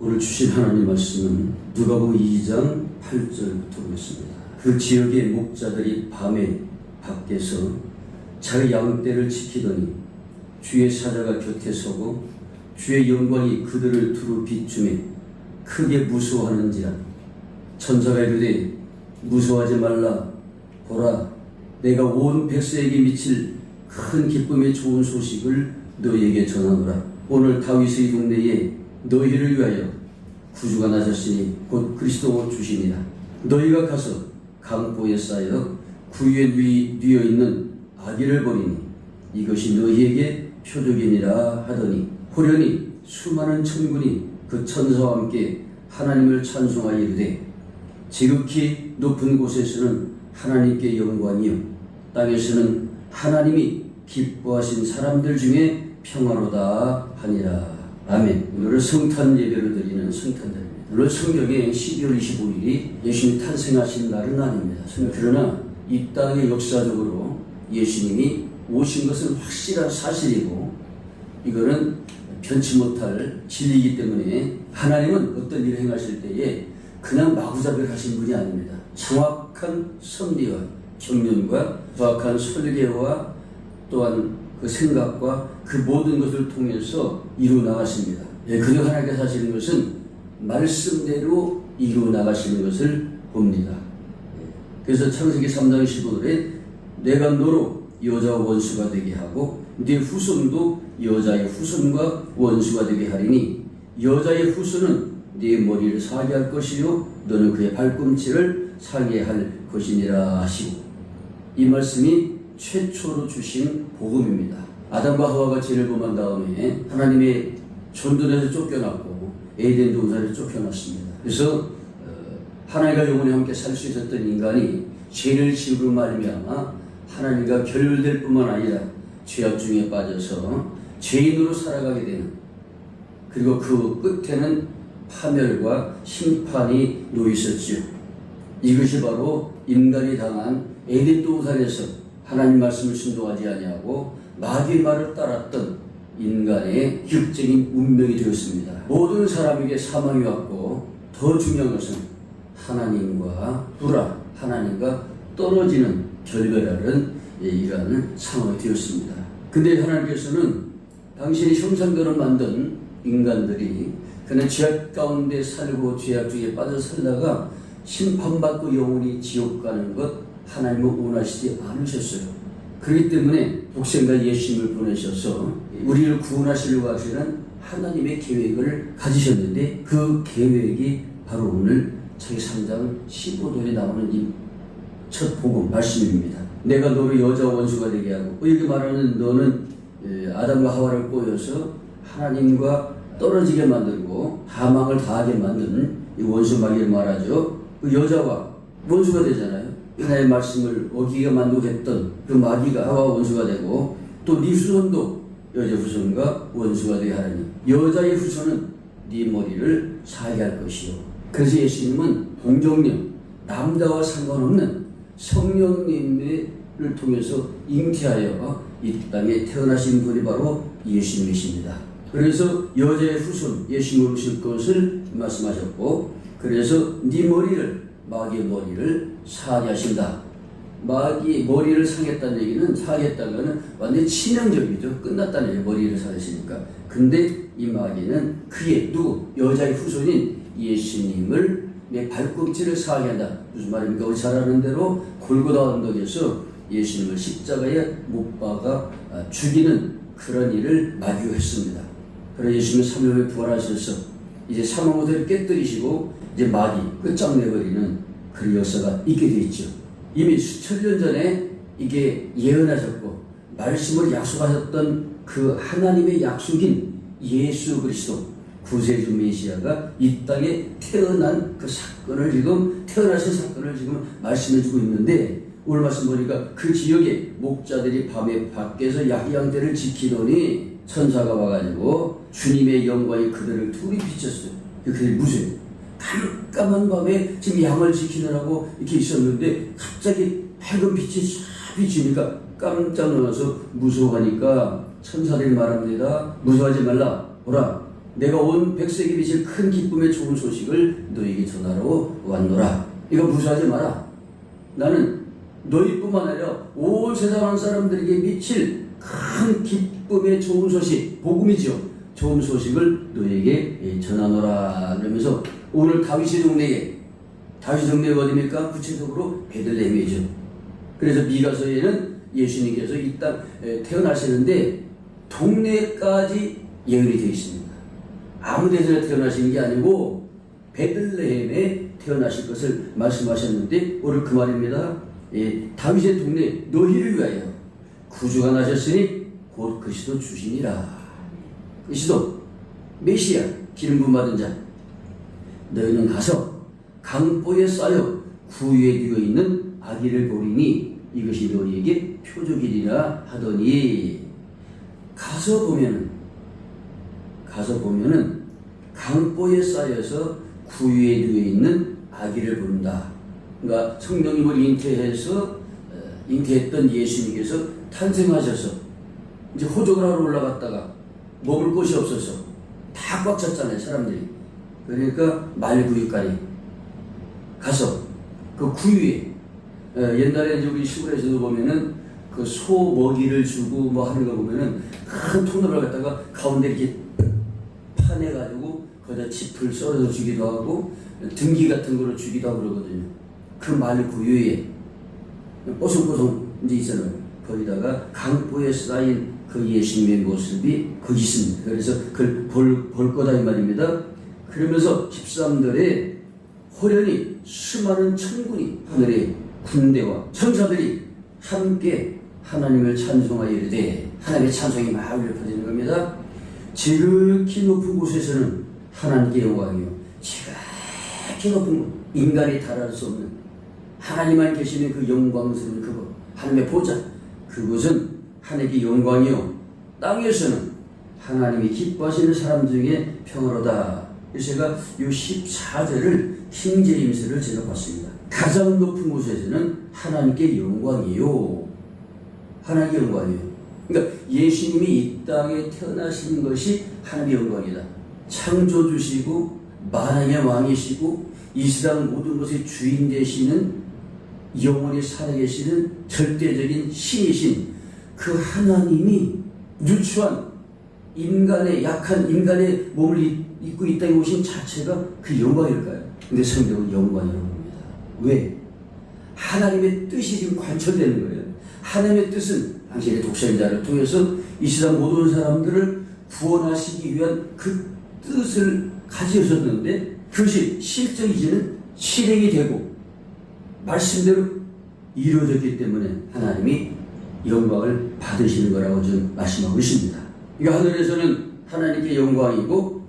오늘 주신 하나님 말씀은 누가복음 2장 8절부터 보겠습니다. 그 지역의 목자들이 밤에 밖에서 자기 양떼를 지키더니 주의 사자가 곁에 서고 주의 영광이 그들을 두루 비추매 크게 무서워하는지라. 천사가 이르되 무서워하지 말라. 보라, 내가 온 백성에게 미칠 큰 기쁨의 좋은 소식을 너희에게 전하노라. 오늘 다윗의 동네에 너희를 위하여 구주가 나셨으니 곧 그리스도 주시니라. 너희가 가서 강보에 쌓여 구유에 뉘어 있는 아기를 보리니 이것이 너희에게 표적이니라 하더니, 호련히 수많은 천군이 그 천사와 함께 하나님을 찬송하여 이르되 지극히 높은 곳에서는 하나님께 영광이요 땅에서는 하나님이 기뻐하신 사람들 중에 평화로다 하니라. 아멘. 오늘은 성탄 예배를 드리는 성탄절입니다. 물론 성경에 12월 25일이 예수님이 탄생하신 날은 아닙니다. 그러나 이 땅에 역사적으로 예수님이 오신 것은 확실한 사실이고 이거는 변치 못할 진리이기 때문에 하나님은 어떤 일을 행하실 때에 그냥 마구잡이를 하신 분이 아닙니다. 정확한 섭리와 경륜과 정확한 설계와 또한 그 생각과 그 모든 것을 통해서 이루어 나가십니다. 그저 하나님께서 하시는 것은 말씀대로 이루어 나가시는 것을 봅니다. 그래서 창세기 3장 15절에 내가 너로 여자와 원수가 되게 하고 네 후손도 여자의 후손과 원수가 되게 하리니 여자의 후손은 네 머리를 사게 할 것이요 너는 그의 발꿈치를 사게 할 것이니라 하시고, 이 말씀이 최초로 주신 복음입니다. 아담과 하와가 죄를 범한 다음에 하나님의 전전에서 쫓겨났고 에덴 동산에서 쫓겨났습니다. 그래서 하나님과 영원히 함께 살 수 있었던 인간이 죄를 지으로 말미암아 하나님과 결별될 뿐만 아니라 죄악 중에 빠져서 죄인으로 살아가게 되는, 그리고 그 끝에는 파멸과 심판이 놓여 있었지요. 이것이 바로 인간이 당한 에덴 동산에서 하나님 말씀을 순종하지 아니하고 마귀의 말을 따랐던 인간의 기적인 운명이 되었습니다. 모든 사람에게 사망이 왔고 더 중요한 것은 하나님과 하나님과 떨어지는 결별하는 이러한 상황이 되었습니다. 근데 하나님께서는 당신의 형상대로 만든 인간들이 그는 죄악 가운데 살고 죄악 중에 빠져 살다가 심판받고 영원히 지옥 가는 것 하나님은 원하시지 않으셨어요. 그렇기 때문에 독생자 예수님을 보내셔서 우리를 구원하시려고 하시는 하나님의 계획을 가지셨는데 그 계획이 바로 오늘 창세기 3장 15절에 나오는 이 첫 복음 말씀입니다. 내가 너를 여자와 원수가 되게 하고, 이렇게 말하는 너는 아담과 하와를 꼬여서 하나님과 떨어지게 만들고 하망을 당하게 만든 이 원수 마귀를 말하죠. 그 여자와 원수가 되잖아요. 하나님의 말씀을 어기게 만들겠던 그 마귀가 하와와 원수가 되고, 또 네 후손도 여자 후손과 원수가 되게 하라니 여자의 후손은 네 머리를 사게 할 것이요. 그래서 예수님은 동정녀, 남자와 상관없는 성령님을 통해서 잉태하여 이 땅에 태어나신 분이 바로 예수님이십니다. 그래서 여자의 후손 예수님을 오실 것을 말씀하셨고, 그래서 네 머리를, 마귀의 머리를 사게 하신다. 마귀의 머리를 사겠다는 얘기는, 사겠다는 것은 완전히 치명적이죠. 끝났다는 얘기예요. 머리를 사겠으니까. 근데 이 마귀는 그의 여자의 후손인 예수님을 내 발꿈치를 사게 한다. 무슨 말입니까? 우리 잘 아는 대로 골고다 언덕에서 예수님을 십자가에 못 박아 죽이는 그런 일을 마귀가 했습니다. 그래서 예수님은 3일 후에 부활하셔서 이제 사망모델을 깨뜨리시고 이제 마귀 끝장내버리는 그런 역사가 있게 되어 있죠. 이미 수천 년 전에 이게 예언하셨고 말씀으로 약속하셨던 그 하나님의 약속인 예수 그리스도 구세주 메시아가 이 땅에 태어난 그 사건을 태어나신 사건을 지금 말씀해주고 있는데, 오늘 말씀 보니까 그 지역에 목자들이 밤에 밖에서 양떼를 지키더니 천사가 와가지고 주님의 영광이 그들을 둘이 비쳤어요. 그들이 무슨 깜깜한 밤에 지금 양을 지키느라고 이렇게 있었는데 갑자기 밝은 빛이 싹 비치니까 깜짝 놀라서 무서워하니까 천사들이 말합니다. 무서워하지 말라. 보라, 내가 온 백성에게 미칠 큰 기쁨의 좋은 소식을 너에게 전하러 왔노라. 이거 무시하지 마라. 나는 너희뿐만 아니라 온 세상 사람들에게 미칠 큰 기쁨의 좋은 소식, 복음이죠. 좋은 소식을 너에게 전하노라. 그러면서 오늘 다윗의 동네가 어디입니까? 구체적으로 베들레헴이죠. 그래서 미가서에는 예수님께서 이 땅 태어나시는데 동네까지 예언이 되어 있습니다. 아무 데서나 태어나시는 게 아니고 베들레헴에 태어나실 것을 말씀하셨는데 오늘 그 말입니다. 다윗의 동네 너희를 위하여 구주가 나셨으니 곧 그리스도 주시니라. 그리스도 메시아 기름 부음 받은 자, 너희는 가서 강보에 쌓여 구유에 누워 있는 아기를 보리니 이것이 너희에게 표적이리라 하더니, 가서 보면은 강보에 쌓여서 구유에 누워 있는 아기를 본다. 그러니까 성령님을 잉태했던 예수님께서 탄생하셔서 이제 호적을 하러 올라갔다가 머물 곳이 없어서 다 꽉 찼잖아요, 사람들이. 그러니까 말구유가에 가서 그 구유에, 옛날에 이제 우리 시골에서도 보면은 그 소 먹이를 주고 뭐 하는 거 보면은 큰 통로를 갖다가 가운데 이렇게 파내가지고 거기다 짚을 썰어서 주기도 하고 등기 같은 거를 주기도 하고 그러거든요. 그 말구유에 뽀송뽀송 이제 있잖아요. 거기다가 강보에 쌓인 그 예수님의 모습이 거기 있습니다. 그래서 그걸 볼 거다 이 말입니다. 그러면서 13절에 호련히 수많은 천군이 하늘의 군대와 천사들이 함께 하나님을 찬송하여 이르되, 하나님의 찬송이 막 울려 퍼지는 겁니다. 지극히 높은 곳에서는 하나님께 영광이요, 지극히 높은 곳, 인간이 달할 수 없는 하나님만 계시는 그 영광스러운 그곳, 하나님의 보좌, 그곳은 하나님께 영광이요, 땅에서는 하나님이 기뻐하시는 사람 중에 평화로다. 그래서 제가 이 14절을 킹제임스를 제가 봤습니다. 가장 높은 곳에서는 하나님께 영광이요, 하나님께 영광이요. 그러니까 예수님이 이 땅에 태어나신 것이 하나님의 영광이다. 창조주시고 만왕의 왕이시고 이 세상 모든 것의 주인 되시는, 영원히 살아계시는 절대적인 신이신 그 하나님이 누추한 인간의, 약한 인간의 몸을 입고 이 땅에 오신 자체가 그 영광일까요? 근데 성경은 영광이라고 합니다. 왜? 하나님의 뜻이 지금 관철되는 거예요. 하나님의 뜻은 당신의 독생자를 통해서 이 세상 모든 사람들을 구원하시기 위한 그 뜻을 가지셨는데, 그것이 실제 이제는 실행이 되고 말씀대로 이루어졌기 때문에 하나님이 영광을 받으시는 거라고 좀 말씀하고 있습니다. 그러니까 하늘에서는 하나님께 영광이고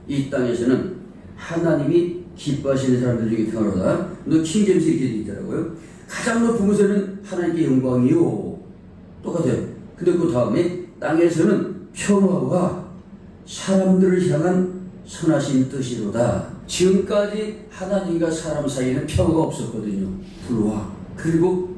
이 땅에서는 하나님이 기뻐하시는 사람들 중에 평화로다. 킹제임스 이렇게 되어 있더라고요. 가장 높은 곳에는 하나님께 영광이요, 똑같아요. 근데 그 다음에 땅에서는 평화와 사람들을 향한 선하신 뜻이로다. 지금까지 하나님과 사람 사이에는 평화가 없었거든요. 불화. 그리고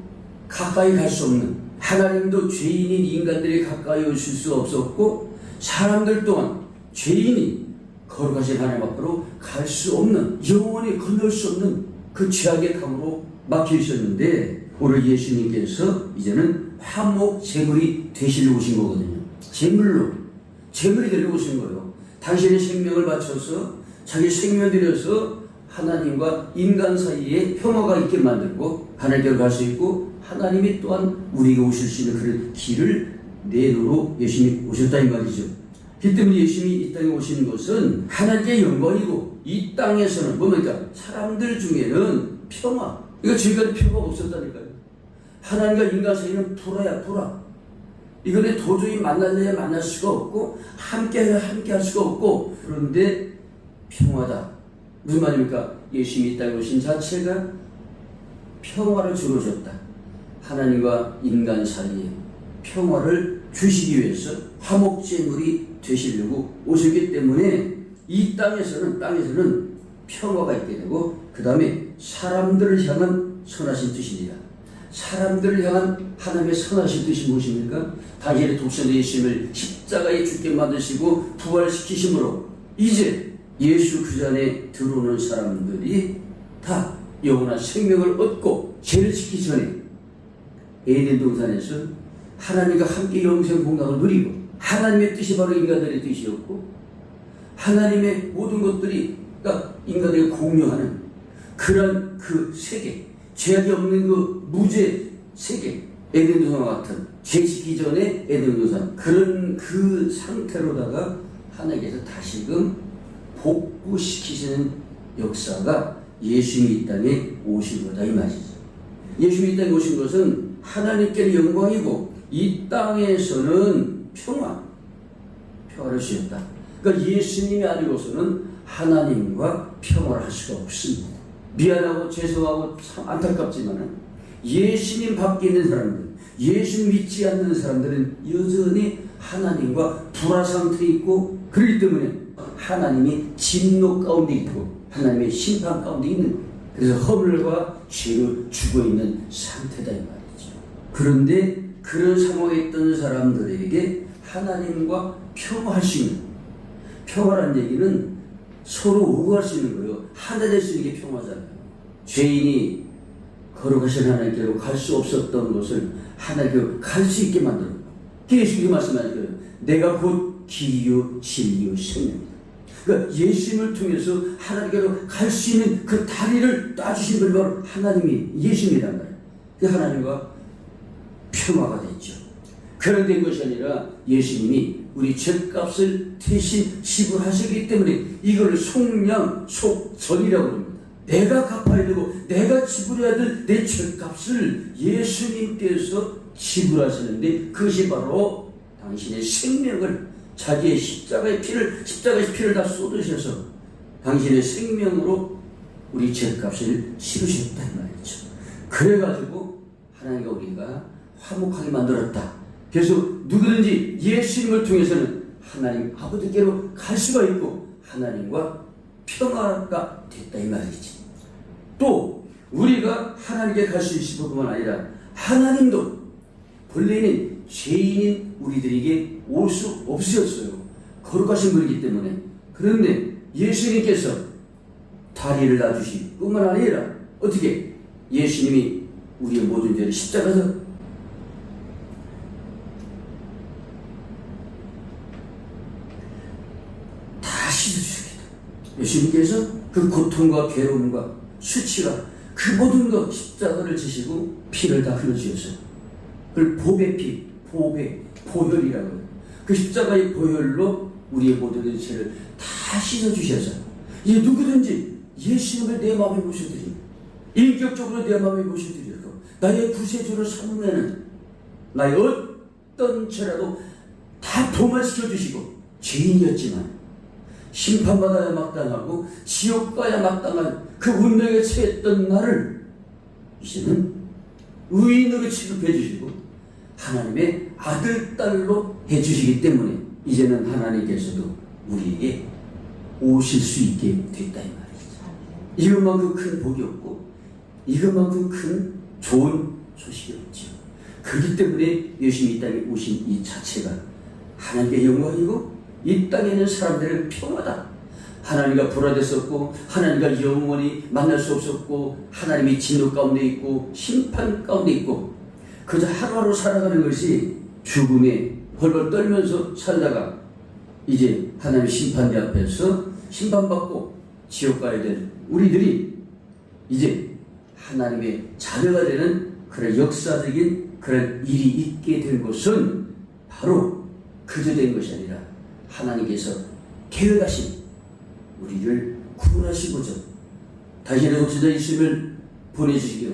가까이 갈 수 없는, 하나님도 죄인인 인간들이 가까이 오실 수 없었고, 사람들 또한 죄인이 거룩하신 하나님 앞으로 갈 수 없는, 영원히 건널 수 없는 그 죄악의 강으로 막혀 있었는데, 오늘 예수님께서 이제는 화목 제물이 되시려 오신 거거든요. 제물이 되려고 오신 거예요. 당신의 생명을 바쳐서 자기 생명을 들여서 하나님과 인간 사이에 평화가 있게 만들고 하나님께로 갈 수 있고, 하나님이 또한 우리에게 오실 수 있는 그런 길을 내도록 예수님이 오셨다 이 말이죠. 그 때문에 예수님이 이 땅에 오신 것은 하나님의 영광이고, 이 땅에서는 뭡니까? 사람들 중에는 평화. 이거 지금까지 평화가 없었다니까요. 하나님과 인간 사이는 불화야, 불화. 이거는 도저히 만날래야 만날 수가 없고, 함께해야 함께할 수가 없고, 그런데 평화다. 무슨 말입니까? 예수님이 이 땅에 오신 자체가 평화를 주어졌다. 하나님과 인간 사이에 평화를 주시기 위해서 화목제물이 되시려고 오셨기 때문에 이 땅에서는 평화가 있게 되고, 그 다음에 사람들을 향한 선하신 뜻이니라. 사람들을 향한 하나님의 선하신 뜻이 무엇입니까? 당신의 독생자 예수님을 십자가에 죽게 만드시고 부활시키심으로 이제 예수 그 안에 들어오는 사람들이 다 영원한 생명을 얻고 죄를 짓기 전에 에덴 동산에서 하나님과 함께 영생 공락을 누리고, 하나님의 뜻이 바로 인간들의 뜻이었고 하나님의 모든 것들이 인간들이 공유하는 그런 그 세계, 죄악이 없는 그 무죄 세계, 에덴 동산과 같은 죄 짓기 전에 에덴 동산, 그런 그 상태로다가 하나님께서 다시금 복구시키시는 역사가 예수님이 이 땅에 오신 거다, 이 말이죠. 예수님이 이 땅에 오신 것은 하나님께 영광이고 이 땅에서는 평화를 주셨다. 그러니까 예수님이 아니고서는 하나님과 평화를 할 수가 없습니다. 미안하고 죄송하고 참 안타깝지만 예수님 밖에 있는 사람들, 예수 믿지 않는 사람들은 여전히 하나님과 불화 상태에 있고, 그렇기 때문에 하나님이 진노 가운데 있고 하나님의 심판 가운데 있는, 그래서 허물과 죄로 죽어있는 상태다 이 말이죠. 그런데 그런 상황에 있던 사람들에게 하나님과 평화할 수 있는, 평화란 얘기는 서로 오고할 수 있는 거예요. 하나 될 수 있는 게 평화잖아요. 죄인이 거룩하신 하나님께로 갈 수 없었던 것을 하나님께로 갈 수 있게 만들었고, 예수님이 말씀하신 거예요. 내가 곧 길이요 진리요 생명이다. 그러니까 예수님을 통해서 하나님께로 갈 수 있는 그 다리를 따주신 분이 바로 하나님이 예수님이란 말이에요. 그 하나님과 평화가 됐죠. 그런 된 것이 아니라 예수님이 우리 죄값을 대신 지불하시기 때문에 이걸 속량 속전이라고 합니다. 내가 갚아야 되고 내가 지불해야 될 내 죄값을 예수님께서 지불하시는데, 그것이 바로 당신의 생명을, 자기의 십자가의 피를 다 쏟으셔서 당신의 생명으로 우리 죄값을 치르셨단 말이죠. 그래가지고 하나님과 우리가 화목하게 만들었다. 그래서 누구든지 예수님을 통해서는 하나님 아버지께로 갈 수가 있고 하나님과 평화가 됐다 이 말이지. 또 우리가 하나님께 갈 수 있을 뿐만 아니라 하나님도 본래는 죄인인 우리들에게 올 수 없으셨어요. 거룩하신 분이기 때문에. 그런데 예수님께서 다리를 놔주시 뿐만 아니라 어떻게 예수님이 우리의 모든 죄를 십자가에서 다 씻어주시겠다. 예수님께서 그 고통과 괴로움과 수치가 그 모든 것 십자가를 지시고 피를 다 흘려주셨어요. 그걸 보배 피, 보혈이라고 해요. 그 십자가의 보혈로 우리의 모든 죄를 다 씻어주셔서 이제 누구든지 예수님을 내 마음에 모셔드리고 인격적으로 내 마음에 모셔드리고 나의 구세주를 삼으면 나의 어떤 죄라도 다 도말시켜주시고, 죄인이었지만 심판받아야 마땅하고 지옥 가야 마땅한 그 운명에 처했던 나를 이제는 의인으로 취급해 주시고 하나님의 아들, 딸로 해주시기 때문에 이제는 하나님께서도 우리에게 오실 수 있게 됐다 이 말이죠. 이것만큼 큰 복이 없고 이것만큼 큰 좋은 소식이 없죠. 그렇기 때문에 예수님이 이 땅에 오신 이 자체가 하나님의 영광이고 이 땅에 있는 사람들은 평화다. 하나님과 불화됐었고 하나님과 영원히 만날 수 없었고 하나님이 진노 가운데 있고 심판 가운데 있고 그저 하루하루 살아가는 것이 죽음에 벌벌 떨면서 살다가 이제 하나님의 심판대 앞에서 심판받고 지옥 가야 될 우리들이 이제 하나님의 자녀가 되는 그런 역사적인 그런 일이 있게 된 것은 바로 그저 된 것이 아니라 하나님께서 계획하신 우리를 구원하시고자 당신의 독생자 예수님을 보내주시기로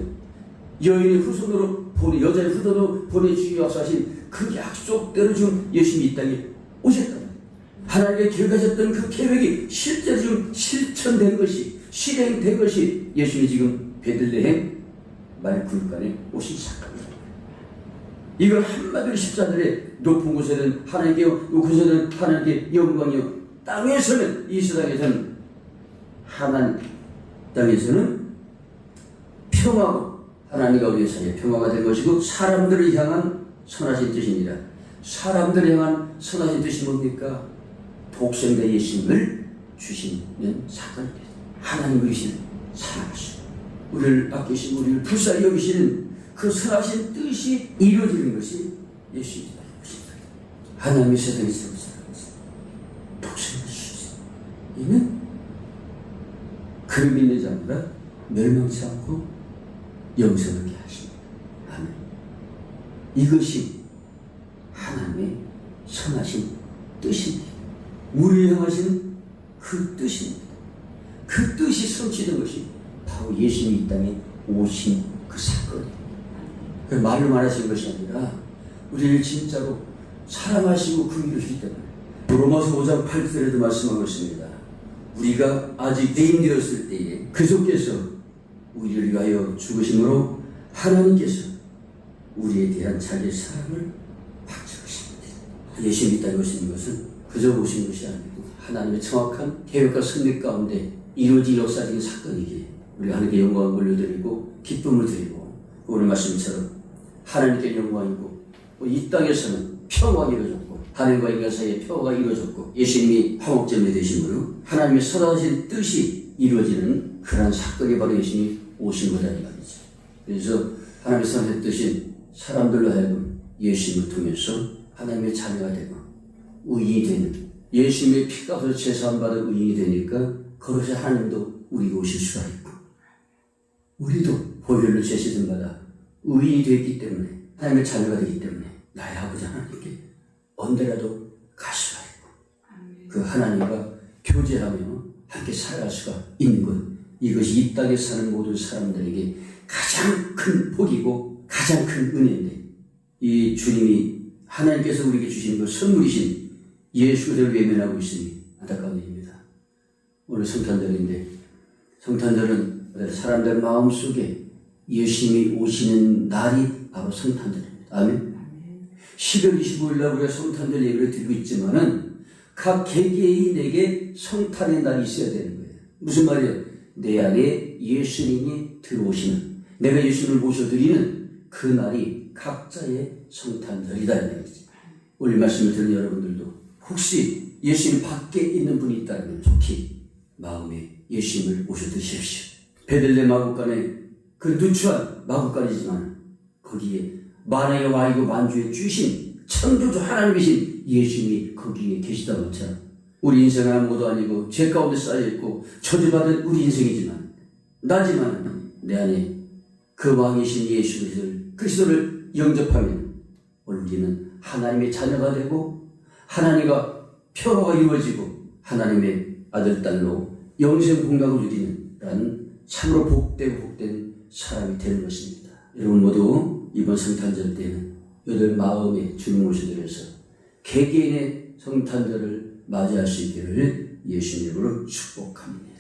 여인의 후손으로 여자의 후손으로 보내주시기 위해서 하신 그 약속대로 지금 예수님이 이 땅에 오셨다. 하나님의 계획하셨던 그 계획이 실제로 지금 실천된 것이 실행된 것이 예수님이 지금 베들레헴 말굴간에 오신 사건입니다. 이걸 한마디로 십자들의 높은 곳에는 하나님께 곳에는 하나님께 영광이요 땅에서는 이 세상에서는 하나님 땅에서는 평화고 하나님과 우리 사이에 평화가 된 것이고 사람들을 향한 선하신 뜻입니다. 사람들을 향한 선하신 뜻이 뭡니까? 독생자 예수님을 주시는 사건입니다. 하나님을 주시는 사랑하시고 우리를 아끼시고 우리를 불쌍히 여기시는 그 선하신 뜻이 이루어지는 것이 예수입니다. 하나님의 세상에 살아가서 독생자 주시고 이는 그를 믿는 자마다 멸망치 않고 영생을 얻게 하십니다. 아멘. 이것이 하나님의 선하신 뜻입니다. 우리를 향하신 그 뜻입니다. 그 뜻이 성취된 것이 바로 예수님이 이 땅에 오신 그 사건입니다. 그 말로 말하신 것이 아니라 우리를 진짜로 사랑하시고 긍휼하시기 때문에 로마서 5장 8절에도 말씀하고 있습니다. 우리가 아직 대인되었을 때에 그리스도께서 우리를 위하여 죽으심으로 하나님께서 우리에 대한 자기의 사랑을 확증하십니다. 예수님이 이 땅에 오신 것은 그저 오신 것이 아니고 하나님의 정확한 계획과 섭리 가운데 이루어진 역사적인 사건이기에 우리가 하나님께 영광을 올려드리고 기쁨을 드리고 오늘 말씀처럼 하나님께 영광이고 이 땅에서는 평화가 이루어졌고 하나님과 인간 사이에 평화가 이루어졌고 예수님이 화목제물이 되심으로 하나님의 선하신 뜻이 이루어지는 그러한 사건이 바로 예수님이 오신 거다 이 말이죠. 그래서 하나님의 선하신 뜻인 사람들로 하여금 예수님을 통해서 하나님의 자녀가 되고 의인이 되는 예수님의 피값으로 제사함받은 의인이 되니까 그것이 하나님도 우리가 오실 수가 있고 우리도 보혈로 제시된 바다 의인이 되었기 때문에 하나님의 자녀가 되기 때문에 나의 아버지 하나님께 언제라도 갈 수가 있고 그 하나님과 교제하며 함께 살아갈 수가 있는 것 이것이 이 땅에 사는 모든 사람들에게 가장 큰 복이고 가장 큰 은혜인데 이 주님이 하나님께서 우리에게 주신 그 선물이신 예수 그리스도를 외면하고 있으니 안타까운 일입니다. 오늘 성탄절인데 성탄절은 사람들 마음속에 예수님이 오시는 날이 바로 성탄절입니다. 아멘. 12월 25일 날 우리가 성탄절 예배를 드리고 있지만은 각 개개인에게 성탄의 날이 있어야 되는 거예요. 무슨 말이에요? 내 안에 예수님이 들어오시는 내가 예수님을 모셔드리는 그 날이 각자의 성탄절이다 이 얘기죠. 오늘 말씀을 들은 여러분들도 혹시 예수님 밖에 있는 분이 있다면 좋게 마음에 예수님을 모셔드리십시오. 베들레헴 마구간에 그 누추한 마구간이지만 거기에 만왕의 왕이고 만주의 주신 창조주 하나님이신 예수님이 거기에 계시다 못해 우리 인생은 아무것도 아니고 죄 가운데 쌓여있고 저주받은 우리 인생이지만 나지만 내 안에 그 왕이신 예수 그리스도를 영접하면 우리는 하나님의 자녀가 되고 하나님과 평화가 이루어지고 하나님의 아들 딸로 영생 공각을 누리는 라는 참으로 복된 사람이 되는 것입니다. 여러분 모두 이번 성탄절 때는 여러분 마음에 주님 모셔드려서 개개인의 성탄절을 맞이할 수 있기를 예수님으로 축복합니다.